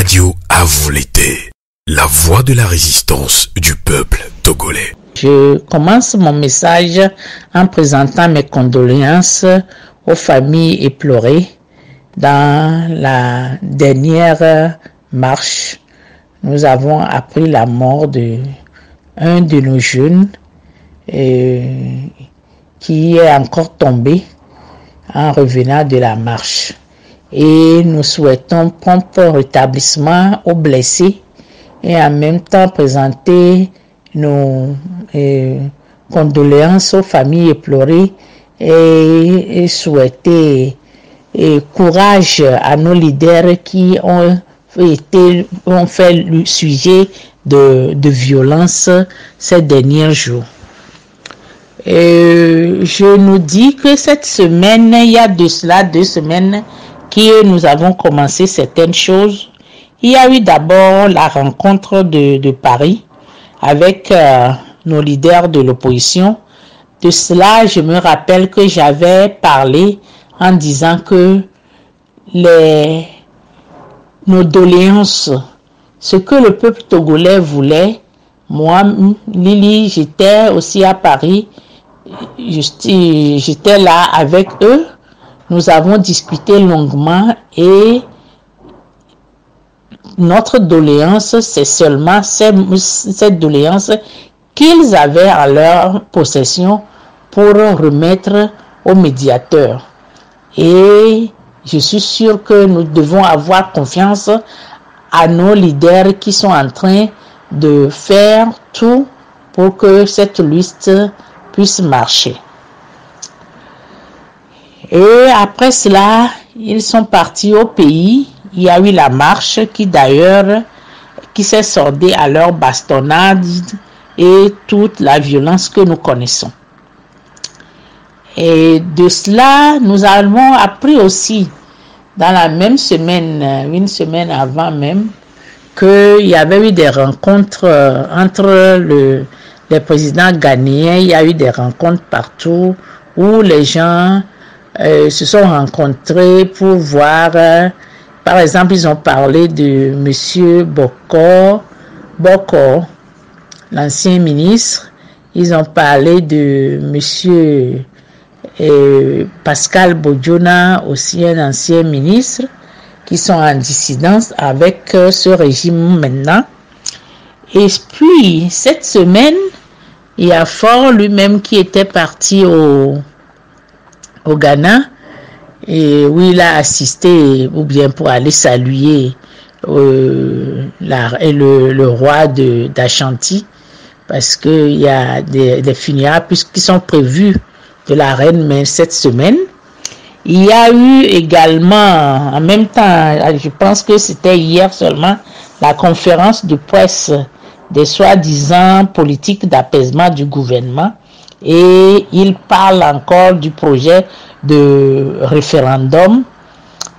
Radio à vous l'été, la voix de la résistance du peuple togolais. Je commence mon message en présentant mes condoléances aux familles éplorées dans la dernière marche. Nous avons appris la mort de un de nos jeunes qui est encore tombé en revenant de la marche. Et nous souhaitons prompt rétablissement aux blessés et en même temps présenter nos condoléances aux familles éplorées et souhaiter courage à nos leaders qui ont fait le sujet de violence ces derniers jours. Je nous dis que cette semaine, il y a de cela 2 semaines, que nous avons commencé certaines choses. Il y a eu d'abord la rencontre de Paris avec nos leaders de l'opposition. De cela, je me rappelle que j'avais parlé en disant que nos doléances, ce que le peuple togolais voulait, moi, Lily, j'étais aussi à Paris, j'étais là avec eux. Nous avons discuté longuement et notre doléance, c'est seulement cette doléance qu'ils avaient en leur possession pour remettre au médiateur. Et je suis sûr que nous devons avoir confiance à nos leaders qui sont en train de faire tout pour que cette liste puisse marcher. Et après cela, ils sont partis au pays. Il y a eu la marche qui s'est soldée à leur bastonnade et toute la violence que nous connaissons. Et de cela, nous avons appris aussi dans la même semaine, une semaine avant même, qu'il y avait eu des rencontres entre les présidents ghanéens. Il y a eu des rencontres partout où les gens se sont rencontrés pour voir, par exemple, ils ont parlé de M. Bokor, l'ancien ministre. Ils ont parlé de M. Pascal Bodiona, aussi un ancien ministre, qui sont en dissidence avec ce régime maintenant. Et puis, cette semaine, il y a Faure lui-même qui était parti au Ghana, et où il a assisté, ou bien pour aller saluer le roi d'Ashanti, parce qu'il y a des funérailles qui sont prévues de la reine, mais cette semaine. Il y a eu également, en même temps, je pense que c'était hier seulement, la conférence de presse des soi-disant politiques d'apaisement du gouvernement. Et il parle encore du projet de référendum.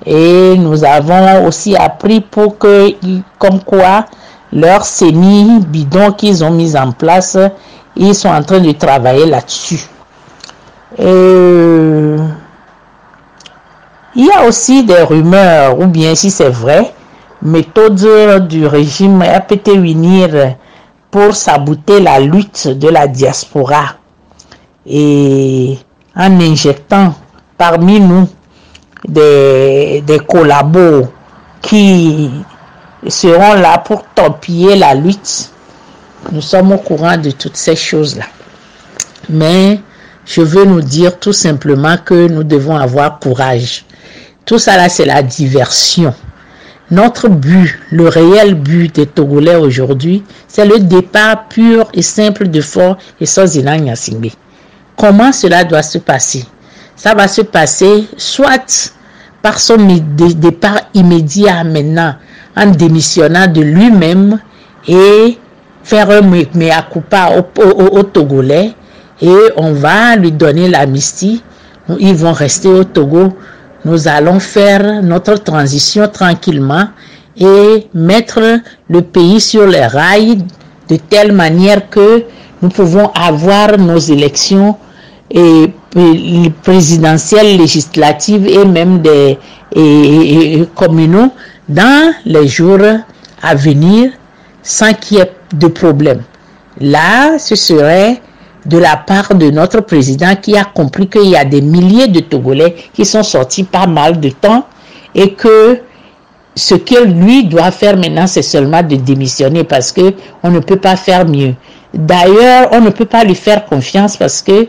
Et nous avons aussi appris comme quoi leur CENI bidon qu'ils ont mis en place, ils sont en train de travailler là-dessus. Il y a aussi des rumeurs, ou bien si c'est vrai, méthode du régime APT-UNIR pour saboter la lutte de la diaspora et en injectant parmi nous des collabos qui seront là pour torpiller la lutte. Nous sommes au courant de toutes ces choses-là. Mais je veux nous dire tout simplement que nous devons avoir courage. Tout ça là, c'est la diversion. Notre but, le réel but des Togolais aujourd'hui, c'est le départ pur et simple de Faure et Sozina Gnassingbé. Comment cela doit se passer? Ça va se passer soit par son départ immédiat maintenant, en démissionnant de lui-même et faire un mea culpa aux Togolais, et on va lui donner l'amnistie. Ils vont rester au Togo. Nous allons faire notre transition tranquillement et mettre le pays sur les rails de telle manière que nous pouvons avoir nos élections présidentielles, législatives et même des communaux dans les jours à venir sans qu'il y ait de problème. Là, ce serait de la part de notre président qui a compris qu'il y a des milliers de Togolais qui sont sortis pas mal de temps et que ce qu'il lui doit faire maintenant, c'est seulement de démissionner parce qu'on ne peut pas faire mieux. D'ailleurs, on ne peut pas lui faire confiance parce que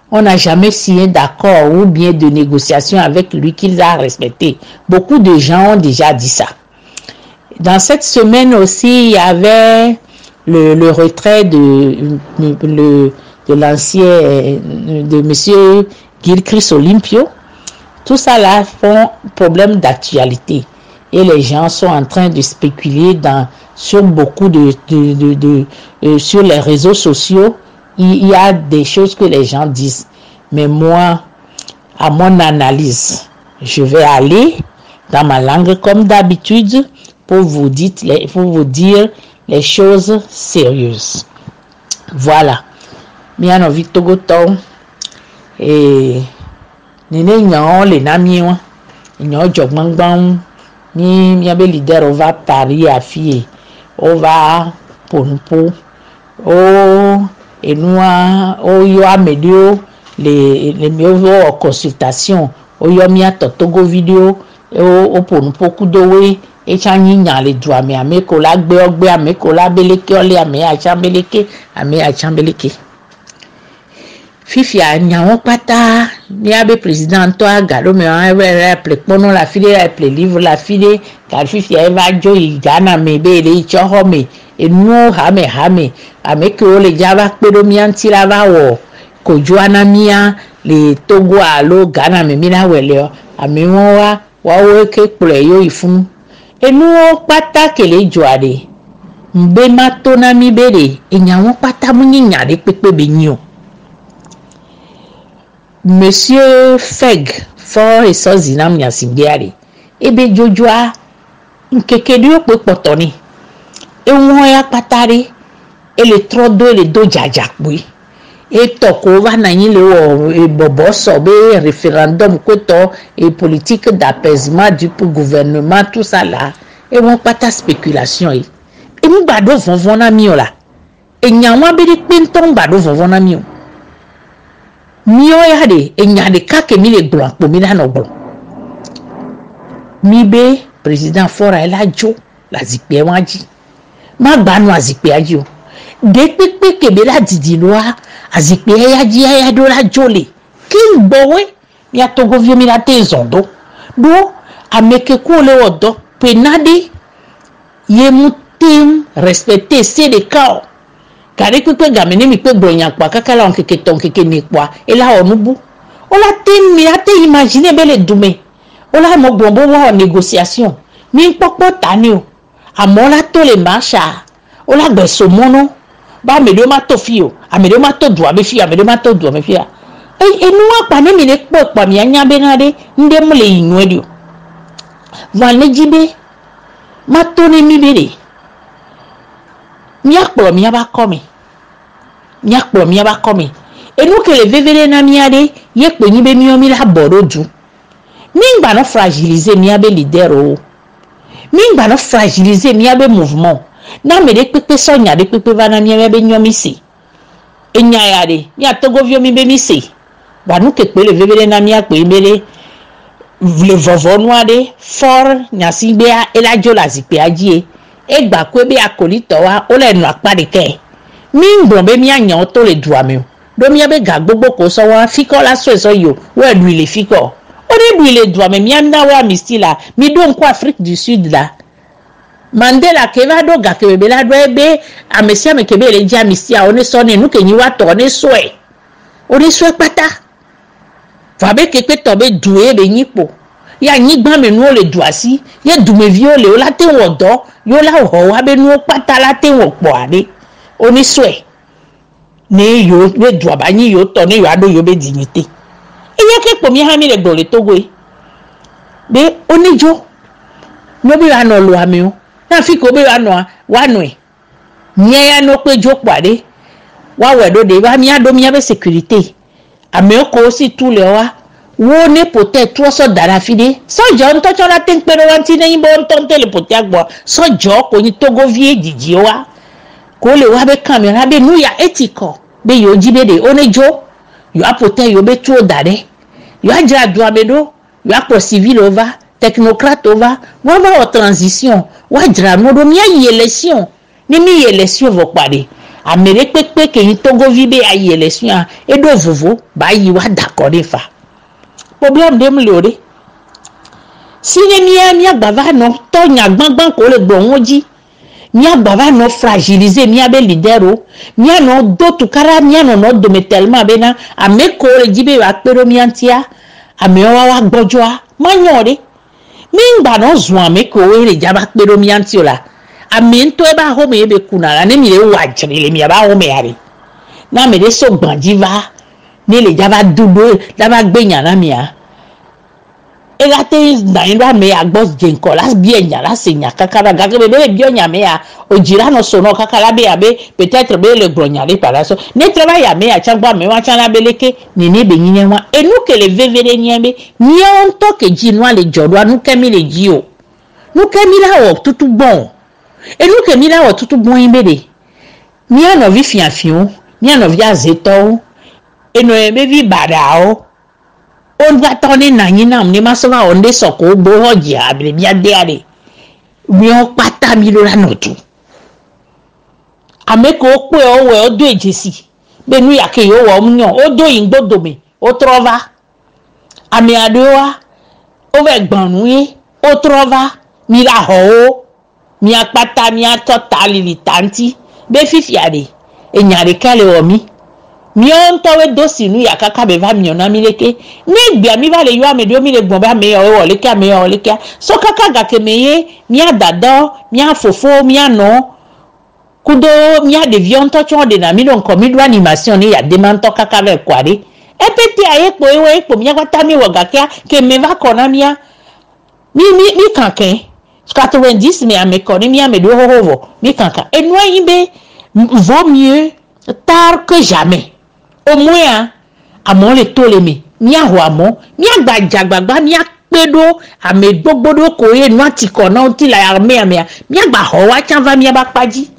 on n'a jamais signé d'accord ou bien de négociation avec lui qu'il a respecté. Beaucoup de gens ont déjà dit ça. Dans cette semaine aussi, il y avait le retrait de l'ancien, de monsieur Gilchrist Olympio. Tout ça là font problème d'actualité. Et les gens sont en train de spéculer sur beaucoup sur les réseaux sociaux. Il y a des choses que les gens disent. Mais moi, à mon analyse, je vais aller dans ma langue comme d'habitude pour vous dire les choses sérieuses. Voilà. Bien envie de Togoton. Et Nene nyan les namiwa. Nyan jogmangbang. Mi abe leader on va Paris à fille. On va Ponpo. Et nous yo amédio les mieux consultations. Yo mi Togo vidéo. Ponpo kudowe. Et chanyi nya le doa me ame kola gbe ogbe ame kola beleke ole ame achambeleke. Fifi a nyawo pata ni abe président to agalo me appelé pono la file appelé livre la file car fifi a va jo igana me be le choho me e nu hame ame ko le java pedo mi anti la va wo ko joana mia le Togo alo Ghana me mi na wele ame won wa wo ke ple yo ifun e nu pata kele joade mbe matona mi bere e nyawo pata mu nya de pepe be nyo. Monsieur Feg, for et so zinam nyasimbiari. Ebe jojua nkekedio pe potoni. E won ya patari e le trodo le do jajapui. E toko va na yin le wo e bobo so be référendum koto et politique d'apaisement du gouvernement tout ça là. E won pata spéculation yi. E mu gbado vonvon na mi o la. E nyanwa be de penton gbado vonvon na mi o. Mio yade enyade kake mi le blanc po mi na no blanc. Mi be président fora ela jo la zikpe wanji. Ma gba no azikpe aji o. De pepe kebe la didi loa azikpe yaji ya do la jole. Ki gbowe mi atogo vie mi la te zondo. Do ameke ko le odo penade ye mutim respecter c'est le cas. Kare kwe gamene mi kwe bronya kwa kakala on keke ton keke ni kwa ela onubu ola tem mi ate imaginer bele dume ola mo gbombo wa négociation mi popo tani o amola to le marcha ola gbe so mono ba me do ma to fi o amede ma to dua be fi amede ma to dua me fi a enu apa ne mi le po mi anya be na de nde mo le inu edio wa ne jibe ma to ni mi bere mi akpo mi aba komi enu ke le vevere na mi ade ye pe yin be mi o mi la boroju mi ngba no fragiliser mi abe leader o mi ngba no fragiliser mi abe mouvement na me de pepe so nya de pepe va na mi abe nyomi si enya ya de mi atogo vio mi be mi si ba nu ke pe le vevere na mi ape mbele le vovo no ade for nya si be a elajo la zipe aji e gba kwe be akolito wa o le nu apade ke mi ngbon be mi anyan to le du ame o do mi abe ga gbogbo ko so wa fiko la so yo we du ile fiko o de du ile du ame mi amna wa mi stila mi do nko Afrique du Sud la Mandela ke va do ga ke be la do ebe amesia me ke be le ja mi sia o ne so ne nu ke ni wa to ne so pata fa be ke pe to be du e be nyipo ya nyigba me nu o le du asi ye du me vi o le o la te wo do yo la ho wa be nu pata la te wo po ade oni swe ni yo le du abanyi yo to ni yo ado yo be dignité eye ke po mi ha mi le gbo le Togo e be onijo no bi wa no lo ami o na fi ko be wa no e nye ya no pe jo pade wa we do de ba mi ado mi abe sécurité ame ko si tu le wa wo ne peut-être toi so dara fide so jo nto chora ten pero wanti ne imbo nto tele pote agbo so jo ko ni togo vie didi wa ko le wa be camera be nu ya etiko be yo jibe de onejo yo apote yo be tuo dare yo aja do amedo yo akpo civil over technocrate over wa ba o transition wa dra no do mi ayi election ni mi election vo pade amere pepe ke yin togo vie be ayi election e do vovo ba yi wa d'accord fa problème de mlore si ne mi agbava no to nya gbangban ko le gbo won ji mi agbava no fragiliser mi abe leadero mi no do tukara mi no do me tellement be na ame ko le jibe wa pero mi antia ame wa gbojo a manyore mi ngba no zun ame ko we le jaba pero mi antiola ame nto e ba ho me be kunara ne mi le wa jire le mi ba ho me ari na me de so gbanji va ni le jaba dudo daba gbenya na mia elate na inda me agbos jenko las bienya la senya kakara gagebe be bionya me a ojira no sono kakara be abe peut-être be le grognale par ça ne travail ya me a changba me wa chana beleke ni be nyinwa enu ke le vevere nyembe nyon to ke jinwa le jodo anu kemi le jio nu kemi la o tutu bon enu kemi la o tutu bon imbede ni ano vi fianfion ni ano vi azeto eno ebe vi badao on va tourner na nyina ni masova onde soko bo hoji abire bia de are mi o pata mi lo ranotu ameko pe o we odo ejesi be nu ya ke yo wo myan odo yin gbodo mi o trova ami adowa o ve gbanu yi o trova mi la ho mi apata mi atota lili tanti be fifi ade enyare kale o mi on towe dosi nu ya kaka be va mi ona mi leke ni gbe mi va le yo amedo mi le gbon ba me o le ke so kaka ga ke meye mi adado mi afofo mi ano kudo mi ade vion to chon de na mi don ko mi do animation ni ya de man to kaka le kware e pete aye po ewe po mi agata mi wo ga ke me va kona mi kankan 90 mi ame ko ni mi amedo hoho mi kankan e no yimbe vaut mieux tard que jamais. Au moins, à mon le toleme, mi a hoamo, mi a gbajagba, mi a pedo, a me dobodo koye, noati kona, uti la armée, mi a ba hoa, chanva, mi a bakpaji.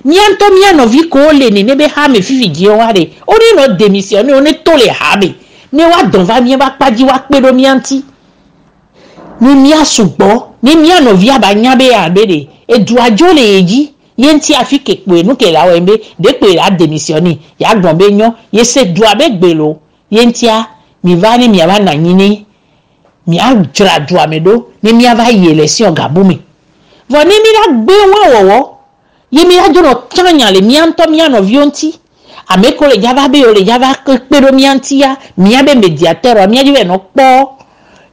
Mi a to mi a no vi ko le ne nebe ha me fifi di ware. On est notre démission, on est tole habe. Ne wa don va mi a bakpaji wa pedo mi anti. Ni mi a subo, ni mi a no vi a ba nyabe a bede. E duajo le eji. Yenti afike pe nu ke la wembe de pe la démissionner ya gbonbe nyon ye se doa be gbelo yentia mi vani mi ava na nyini mi a dra doa medo ni mi ava ye election gabumi voni mi la gbe wa wowo ye mi la jono tanya le mi anto mi ano vionti ameko le java be o le java pe do mi antia mi abe médiateur mi ajibe no po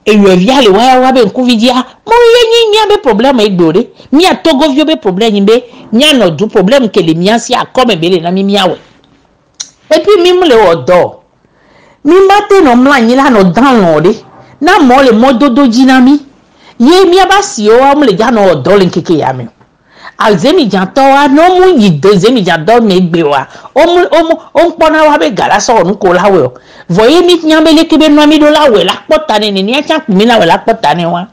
e yo via le wa be nkuvidia mo ye mi abe problème e dore mi a togo vio be problème be mi a no du problème que les miens si a comme bele na mi awe et puis mi le odo mi mate no mla nyila no dan lode na mo le mododo jinami ye mi abasi o am le ja no odo le nkeke ya mi alzemi janto wa no mu yi deuxième janto me gbe wa o pona wa be gala so nu ko lawe o voye mi nyambele ke be no mi do lawe la pota ni a chan mi lawe la pota ni wa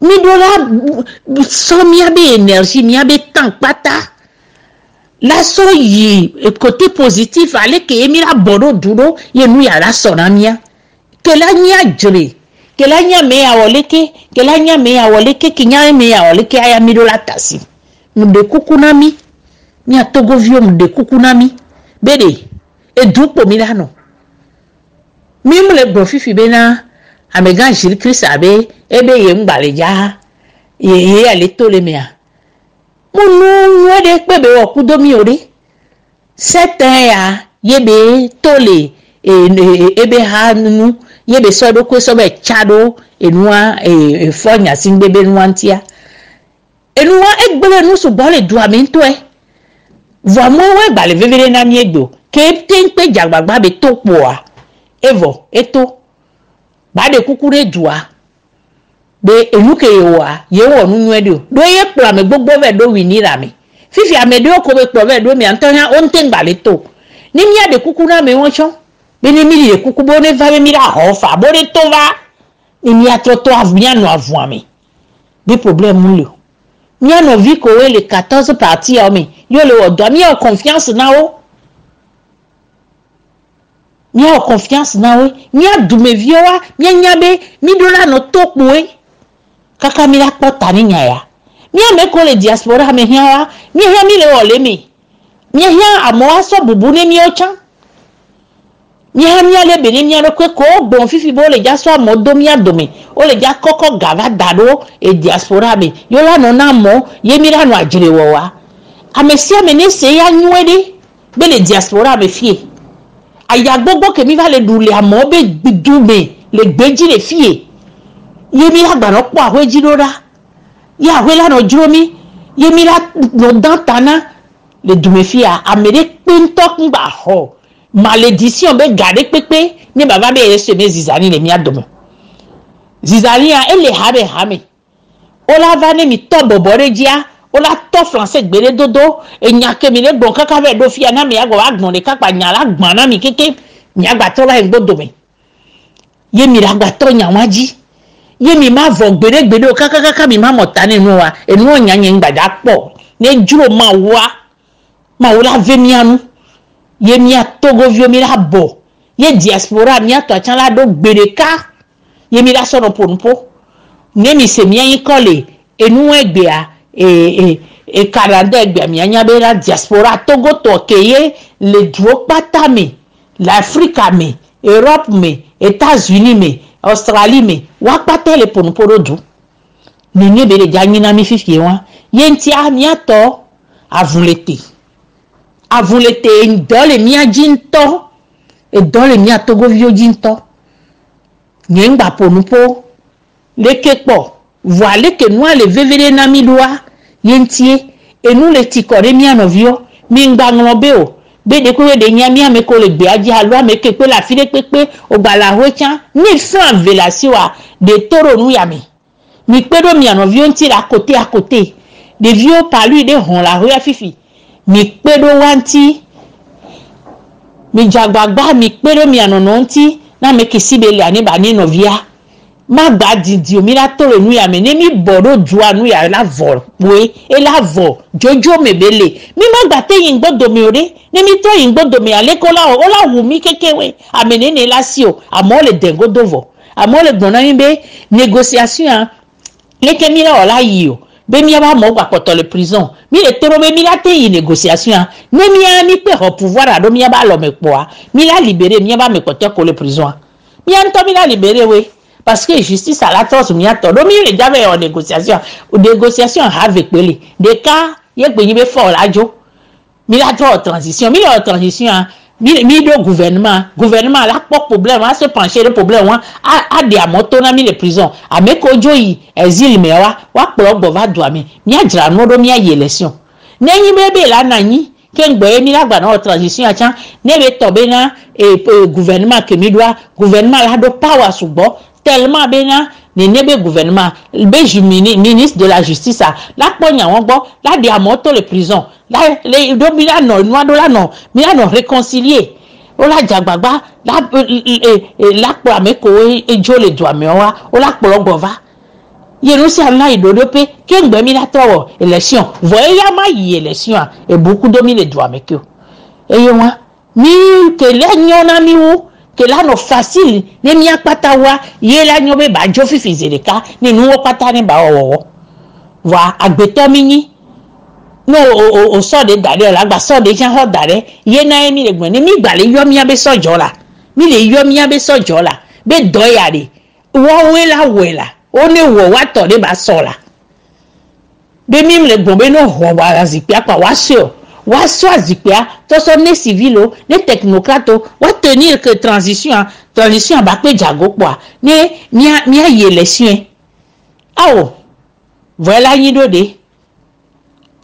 mi do la so mi abe énergie mi abe temps pata la so yi côté positif ale ke mi la bodo duro ye nu ya la so na mia ke la nya jre ke la nya me ya woleke ke la nya me ya woleke ki nya me ya woleke aya mi do la tasi mde kukunami mi atogo vio mde kukunami bede e dupo mi la no mi mle bo fifi bena amegan Jésus Christ abe ebe ye ngbale ja ye ale tole mea munu wede pebe okudo mi ore certain ya yebe tole ebe ha nu yebe sodo ko so be chado enua fonya singbebe nuantia enua egbele nu so bole du amento vo mo we gbale vevere na mi egbo ke tenpe jagbagba be topo a evo eto ba de kukure dua be enuke ye wo nunu edo do ye pro me gbogbo ve do wi ni ra mi fifi amedo ko be pro ve do mi antonya on ten gbale to ni mi ade kuku na me won cho bene mi le kuku bone va mi la hofa bone to va ni mi atroto avia no avuami des problèmes le mi no vi ko les 14 parties mi yo le odo mi o confiance na o mi o confiance na o mi adu me vioa mi nyabe mi do la no topo e kaka mi la pota ni nya mi ame ko le diaspora me hia mi hia mi le ole mi hia amo aso bubu ne mi ocha mi ha mi ale bene mi ro ko gbon fifi bo le ja so amodo mi adome o le ja koko gava dado e diaspora me yo la no na mo ye mi ra no ajire wo wa amesi amene se ya nwede be le diaspora me fie aya gbogbo ke mi va le dule amo be dume le gbeji le fie ye mi ra gba no po aweji lora ya we la no juro mi ye mi ra no dantana le dume fie amere pintok ngba ho malédiction be garder pépé ni baba be reseme zizani le mi adome zizani a ele habe hame ola vane mi to bobore dia ola to français gbere dodo e nyake mi le gbon kaka be do fi na mi agbo agbon le kapa nyala gbon na mi keke mi agba to la ngbodo mi ye mi agba to nyawaji ye mi ma vo gbere o kaka mi ma mota ninu wa enu onyanyi ngbaja po ne juro ma la ve mi anu ye mia Togo vio mi la bo ye diaspora mia to chan la do gbereka ye mi la so no ponpo ne mi se mia yin kole enu egbe a e karande egbe mi anya be la diaspora Togo to keye le dro pata mi l'Afrique mi Europe mi États-Unis mi Australie mi wa pata le ponpo rodu ni ne be le janyina mi fifi wa ye ntia mia to avulete avulete dans les mia jinto et dans les mia Togo vio jinto nyengba ponupo lekepo voilà que nous les vevere na mi doa yentie et nous les tikore mia novio mingba nglobeo be de ko de nyamia me ko le gbe aji alo me kepe la file pepe o gbala hocha ni fan velation de toro nu yami mi pedo mi anovio nti à côté des vieux par lui de hon la rue fifi mi pedo wanti mi jagbagba mi pedo mi anono nti na me kisibele ani ba ni novia ma gba didi mi la toro nu ya me ne mi bodo jua nu ya la vo we e la vo jojo mebele mi ma gba te yin gbodo mi ore ne mi to yin gbodo mi ale ko la o la wu mi kekewe amene ne la si o amo le dengo dovo amo le gbona yin be négociation le ke mi la o la yi o be mi ba mo gba poto le prison mi le toro be mi la te yin négociation ne mi a mi pe au pouvoir ado mi ba lo me po mi la libérer mi ba me poto ko le prison mi an to mi la libérer we parce que justice à la torse mi a to do mi le jabe en négociation avec pele de cas ye pe yin be fort lajo mi la to transition mi la transition mi do gouvernement la pas problème a se pencher le problème a de amoto na mi le prison a me ko joyi exil me wa pro gbo va do mi a jira no do mi a election ne yin bebe la na yin ken gbo mi la gba na transition a chan ne be to be na gouvernement que mi doit gouvernement la do power subo tellement bena ne nebe gouvernement be ministre de la justice la ponya won gbo la de amoto le prison la le do mi la no do la no mi la no réconcilier o la jagbagba la po ameko ejo le do ame wa o la po gbo va ye no si ala idodo pe ke ngbe mi la towo election voye ya ma yi election e beaucoup de mi le do ameko eye wa mi ke le nyona mi wo que là no facile ne mi akpata wa ye la nyobe ba jo fifi zeleka ni nu opata ni ba owo wa agbeto mi ni no o so de dare la gba so de jan ho dare ye na mi le gbon ni mi gba le yo mi abe sojo la mi le yo mi abe sojo la be do ya re wo we la o ne wo wa to de ba so la be mi le gbon be no ho wa azipi apa wa se o wa swazipia to so ne civilo ne technocrate wa tenir que transition ba pe jago po ne mi a ye election awo voilà yin do de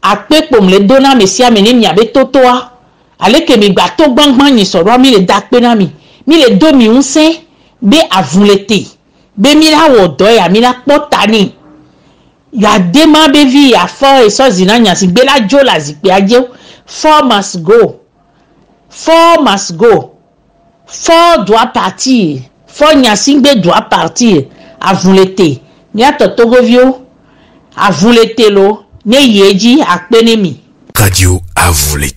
ape pom le dona mesia me ni abe toto a ale ke mi gba to gbangban ni soro mi le da pe na mi le do mi unse be avulete be mi la wo do ya mi la pota ni ya dema be vi ya fo e so zinanya si gbe la jo la zipe aje 4 must go Fort doit partir. Fort Nyasingbe doit partir. À vous l'été. Nya Totogovio. À vous l'été lo. Ne yeji akpenemi. Radio à vous l'été.